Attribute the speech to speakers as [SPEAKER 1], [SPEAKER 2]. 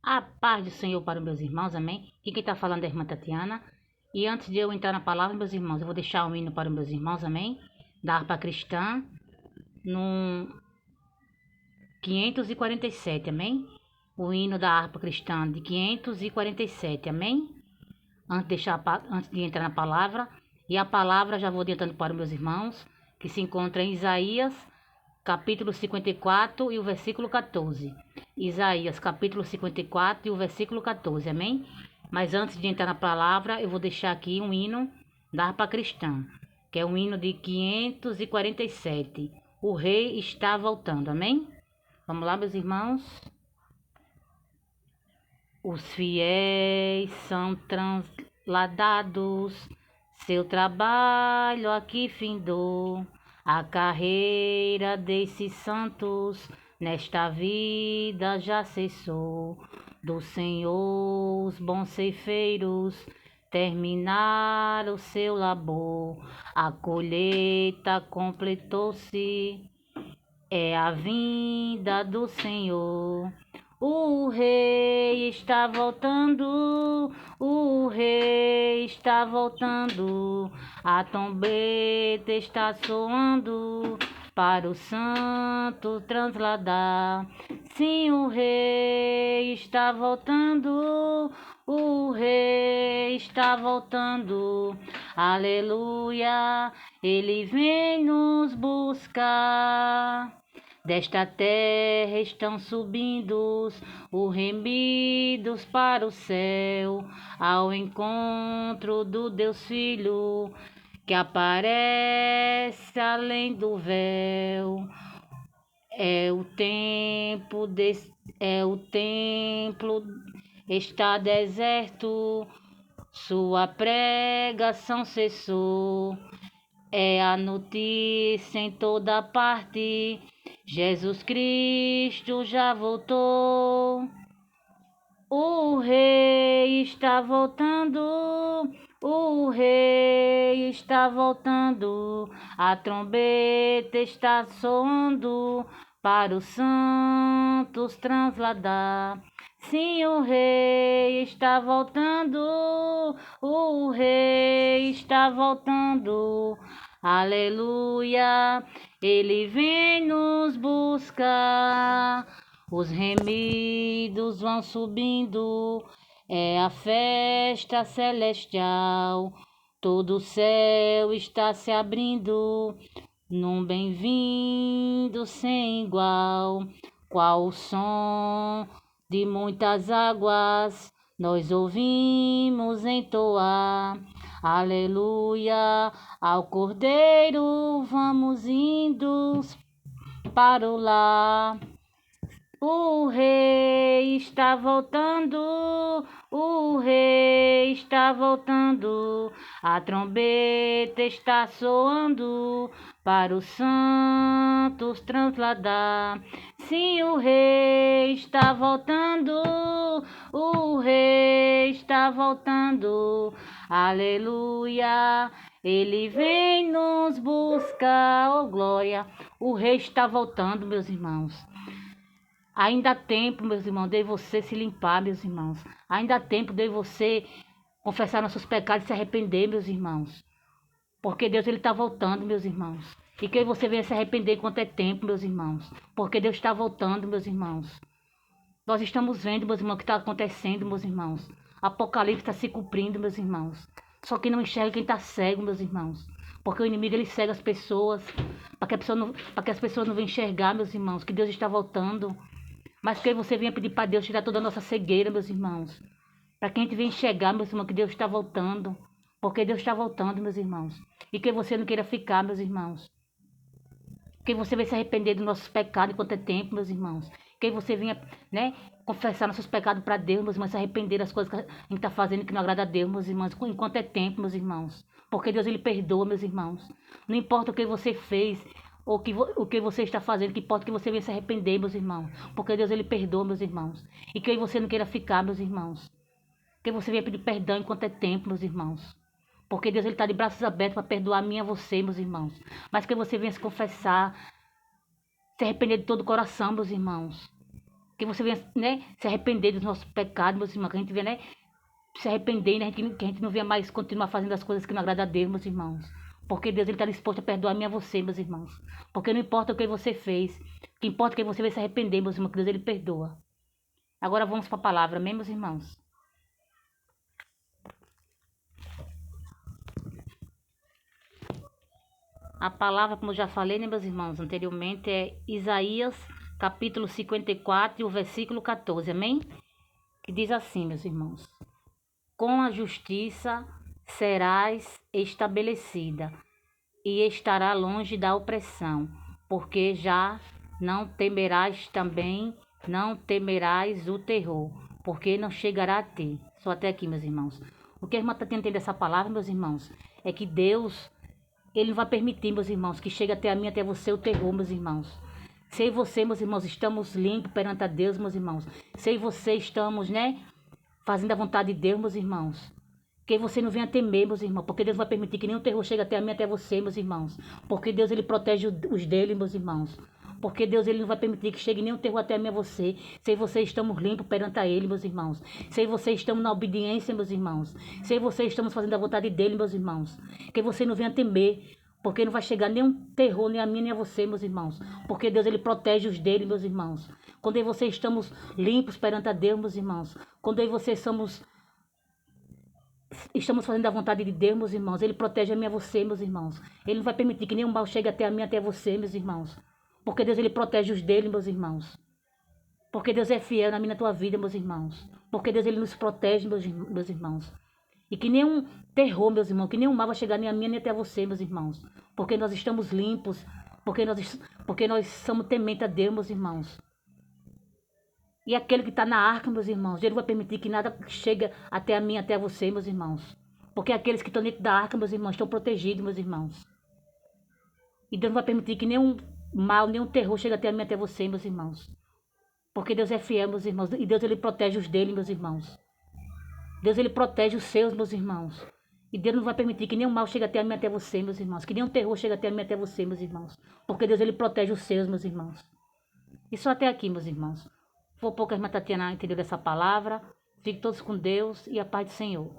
[SPEAKER 1] A paz do Senhor para os meus irmãos, amém? Aqui quem está falando é a irmã Tatiana. E antes de eu entrar na palavra, meus irmãos, eu vou deixar um hino para os meus irmãos, amém? Da harpa cristã, no 547, amém? O hino da harpa cristã de 547, amém? Antes de entrar na palavra. E a palavra já vou adiantando para os meus irmãos, que se encontra em Isaías, capítulo 54 e o versículo 14. Isaías, capítulo 54 e o versículo 14, amém? Mas antes de entrar na palavra, eu vou deixar aqui um hino da harpa cristã, que é um hino de 547. O rei está voltando, amém? Vamos lá, meus irmãos. Os fiéis são transladados, seu trabalho aqui findou. A carreira desses santos nesta vida já cessou. Do Senhor os bons ceifeiros terminaram o seu labor. A colheita completou-se, é a vinda do Senhor. O rei está voltando, o rei está voltando, a trombeta está soando para o santo transladar. Sim, o rei está voltando, o rei está voltando, aleluia, ele vem nos buscar. Desta terra estão subindo os remidos para o céu, ao encontro do Deus Filho, que aparece além do véu. É o templo está deserto, sua pregação cessou. É a notícia em toda parte, Jesus Cristo já voltou. O rei está voltando, o rei está voltando, a trombeta está soando para os santos transladar. Sim, o rei está voltando, o rei está voltando, aleluia, ele vem nos buscar. Os remidos vão subindo, é a festa celestial, todo o céu está se abrindo, num bem-vindo sem igual, qual o som de muitas águas nós ouvimos entoar. Aleluia, ao Cordeiro vamos indo para o lar. O rei está voltando, o rei está voltando, a trombeta está soando para os santos transladar. Sim, o rei está voltando, o rei está voltando, aleluia, ele vem nos buscar, oh glória, o rei está voltando, meus irmãos. Ainda há tempo, meus irmãos, de você se limpar, meus irmãos. Ainda há tempo de você confessar nossos pecados e se arrepender, meus irmãos. Porque Deus está voltando, meus irmãos. E que você venha se arrepender enquanto é tempo, meus irmãos. Porque Deus está voltando, meus irmãos. Nós estamos vendo, meus irmãos, o que está acontecendo, meus irmãos. Apocalipse está se cumprindo, meus irmãos. Só que não enxerga quem está cego, meus irmãos. Porque o inimigo, ele cega as pessoas. Para que as pessoas não venham enxergar, meus irmãos, que Deus está voltando. Mas que você venha pedir para Deus tirar toda a nossa cegueira, meus irmãos. Para que a gente venha enxergar, meus irmãos, que Deus está voltando. Porque Deus está voltando, meus irmãos. E que você não queira ficar, meus irmãos. Que você venha se arrepender dos nossos pecados enquanto é tempo, meus irmãos. Que você venha, confessar nossos pecados para Deus, meus irmãos. Se arrepender das coisas que a gente está fazendo que não agrada a Deus, meus irmãos. Enquanto é tempo, meus irmãos. Porque Deus, ele perdoa, meus irmãos. Não importa o que você fez, ou o que você está fazendo, que importa que você venha se arrepender, meus irmãos. Porque Deus, ele perdoa, meus irmãos. E que você não queira ficar, meus irmãos. Que você venha pedir perdão enquanto é tempo, meus irmãos. Porque Deus, ele está de braços abertos para perdoar a mim e a você, meus irmãos. Mas que você venha se confessar, se arrepender de todo o coração, meus irmãos. Que você venha, né, se arrepender dos nossos pecados, meus irmãos. Que a gente venha, né, se arrepender, né, que a gente não venha mais continuar fazendo as coisas que não agradam a Deus, meus irmãos. Porque Deus está disposto a perdoar a mim e a você, meus irmãos. Porque não importa o que você fez. O que importa é que você vai se arrepender, meus irmãos, que Deus ele perdoa. Agora vamos para a palavra, amém, meus irmãos? A palavra, como eu já falei, né, meus irmãos, anteriormente, é Isaías, capítulo 54, e o versículo 14, amém? Que diz assim, meus irmãos: com a justiça serás estabelecida, e estará longe da opressão, porque já não temerás também, não temerás o terror, porque não chegará a ti. Só até aqui, meus irmãos. O que a irmã está tentando entender dessa palavra, meus irmãos, é que Deus, ele não vai permitir, meus irmãos, que chegue até a mim, até você, o terror, meus irmãos. Se eu e você, meus irmãos, estamos limpos perante a Deus, meus irmãos. Se eu e você estamos, né, fazendo a vontade de Deus, meus irmãos. Que você não venha temer, meus irmãos, porque Deus vai permitir que nenhum terror chegue até a mim, até você, meus irmãos. Porque Deus, ele protege os dele, meus irmãos. Porque Deus, ele não vai permitir que chegue nenhum terror até a mim, a você. Se você estamos limpos perante a ele, meus irmãos. Se você estamos na obediência, meus irmãos. Se você estamos fazendo a vontade dele, meus irmãos. Que você não venha temer, porque não vai chegar nenhum terror, nem a mim, nem a você, meus irmãos. Porque Deus, ele protege os dele, meus irmãos. Quando eu e você estamos limpos perante a Deus, meus irmãos. Quando eu e você estamos fazendo a vontade de Deus, meus irmãos. Ele protege a mim e a você, meus irmãos. Ele não vai permitir que nenhum mal chegue até a mim, até você, meus irmãos. Porque Deus, ele protege os dele, meus irmãos. Porque Deus é fiel na minha, na tua vida, meus irmãos. Porque Deus, ele nos protege, meus irmãos. E que nenhum terror, meus irmãos, que nenhum mal vai chegar nem a mim, nem até você, meus irmãos. Porque nós estamos limpos. Porque nós somos tementes a Deus, meus irmãos. E aquele que está na arca, meus irmãos, ele vai permitir que nada chegue até a mim, até a você, meus irmãos. Porque aqueles que estão dentro da arca, meus irmãos, estão protegidos, meus irmãos. E Deus não vai permitir que nenhum mal, nenhum terror chegue até a mim, até você, meus irmãos. Porque Deus é fiel, meus irmãos. E Deus, ele protege os dele, meus irmãos. Deus, ele protege os seus, meus irmãos. E Deus não vai permitir que nenhum mal chegue até a mim, até você, meus irmãos. Que nenhum terror chegue até a mim, até você, meus irmãos. Porque Deus, ele protege os seus, meus irmãos. E só até aqui, meus irmãos. Foi pouco a irmã Tatiana entendeu dessa palavra. Fiquem todos com Deus e a paz do Senhor.